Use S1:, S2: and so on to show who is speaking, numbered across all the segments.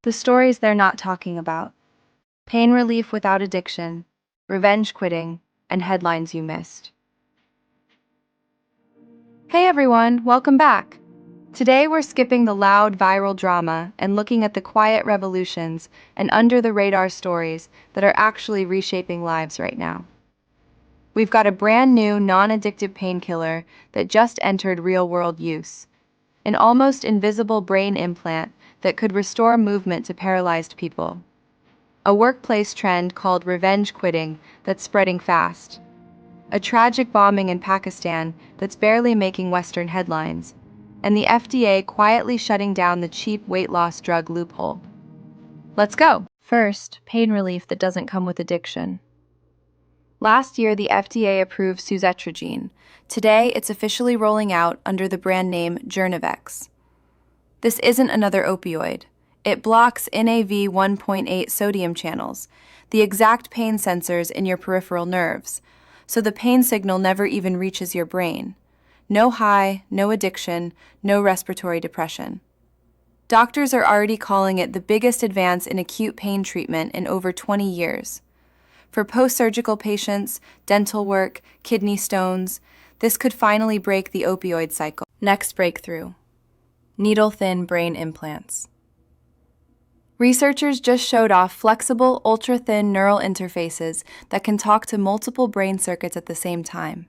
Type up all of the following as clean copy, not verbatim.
S1: The stories they're not talking about. Pain relief without addiction, revenge quitting, and headlines you missed. Hey everyone, welcome back. Today we're skipping the loud viral drama and looking at the quiet revolutions and under-the-radar stories that are actually reshaping lives right now. We've got a brand new non-addictive painkiller that just entered real-world use, an almost invisible brain implant that could restore movement to paralyzed people. A workplace trend called revenge quitting that's spreading fast. A tragic bombing in Pakistan that's barely making Western headlines. And the FDA quietly shutting down the cheap weight loss drug loophole. Let's go! First, pain relief that doesn't come with addiction. Last year, the FDA approved suzetrigine. Today, it's officially rolling out under the brand name Journavex. This isn't another opioid. It blocks NaV 1.8 sodium channels, the exact pain sensors in your peripheral nerves, so the pain signal never even reaches your brain. No high, no addiction, no respiratory depression. Doctors are already calling it the biggest advance in acute pain treatment in over 20 years. For post-surgical patients, dental work, kidney stones, this could finally break the opioid cycle. Next breakthrough: needle-thin brain implants. Researchers just showed off flexible, ultra-thin neural interfaces that can talk to multiple brain circuits at the same time.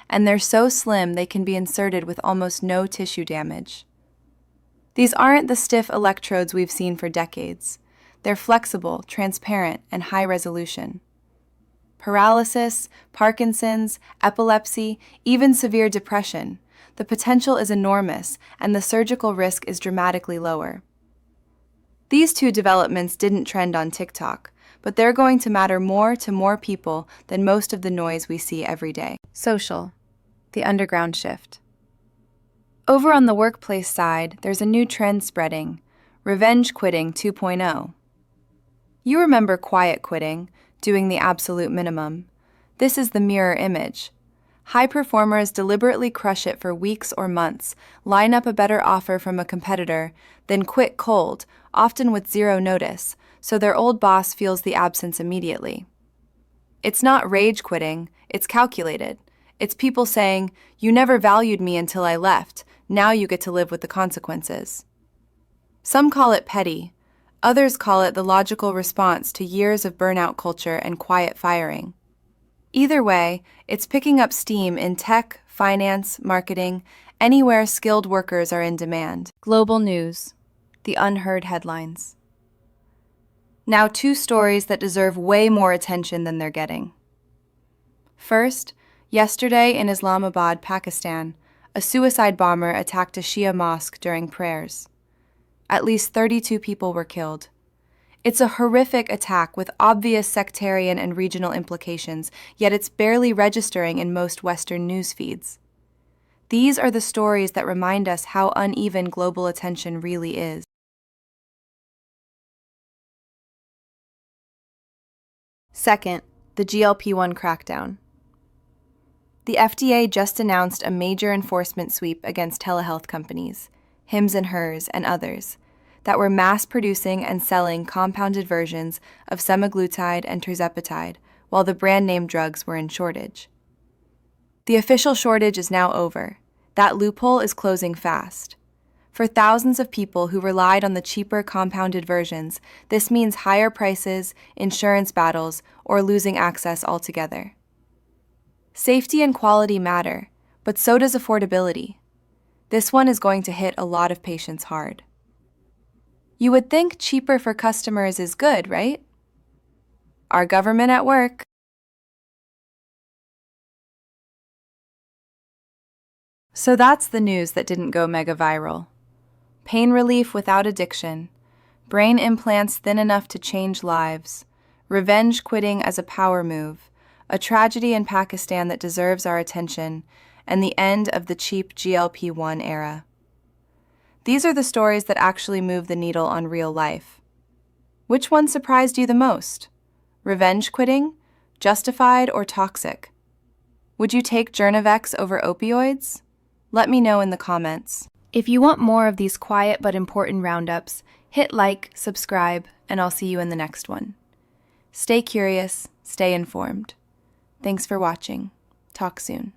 S1: And they're so slim they can be inserted with almost no tissue damage. These aren't the stiff electrodes we've seen for decades. They're flexible, transparent, and high resolution. Paralysis, Parkinson's, epilepsy, even severe depression. The potential is enormous, and the surgical risk is dramatically lower. These two developments didn't trend on TikTok, but they're going to matter more to more people than most of the noise we see every day. Social: the underground shift. Over on the workplace side, there's a new trend spreading: revenge quitting 2.0. You remember quiet quitting, doing the absolute minimum. This is the mirror image. High performers deliberately crush it for weeks or months, line up a better offer from a competitor, then quit cold, often with zero notice, so their old boss feels the absence immediately. It's not rage quitting, it's calculated. It's people saying, "You never valued me until I left, now you get to live with the consequences." Some call it petty, others call it the logical response to years of burnout culture and quiet firing. Either way, it's picking up steam in tech, finance, marketing, anywhere skilled workers are in demand. Global news: the unheard headlines. Now, two stories that deserve way more attention than they're getting. First, yesterday in Islamabad, Pakistan, a suicide bomber attacked a Shia mosque during prayers. At least 32 people were killed. It's a horrific attack with obvious sectarian and regional implications, yet it's barely registering in most Western news feeds. These are the stories that remind us how uneven global attention really is. Second, the GLP-1 crackdown. The FDA just announced a major enforcement sweep against telehealth companies, Hims and Hers, and others, that were mass-producing and selling compounded versions of semaglutide and tirzepatide, while the brand-name drugs were in shortage. The official shortage is now over. That loophole is closing fast. For thousands of people who relied on the cheaper compounded versions, this means higher prices, insurance battles, or losing access altogether. Safety and quality matter, but so does affordability. This one is going to hit a lot of patients hard. You would think cheaper for customers is good, right? Our government at work. So that's the news that didn't go mega viral. Pain relief without addiction, brain implants thin enough to change lives, revenge quitting as a power move, a tragedy in Pakistan that deserves our attention, and the end of the cheap GLP-1 era. These are the stories that actually move the needle on real life. Which one surprised you the most? Revenge quitting, justified, or toxic? Would you take Journavex over opioids? Let me know in the comments. If you want more of these quiet but important roundups, Hit like, subscribe, and I'll see you in the next one. Stay curious, stay informed. Thanks for watching. Talk soon.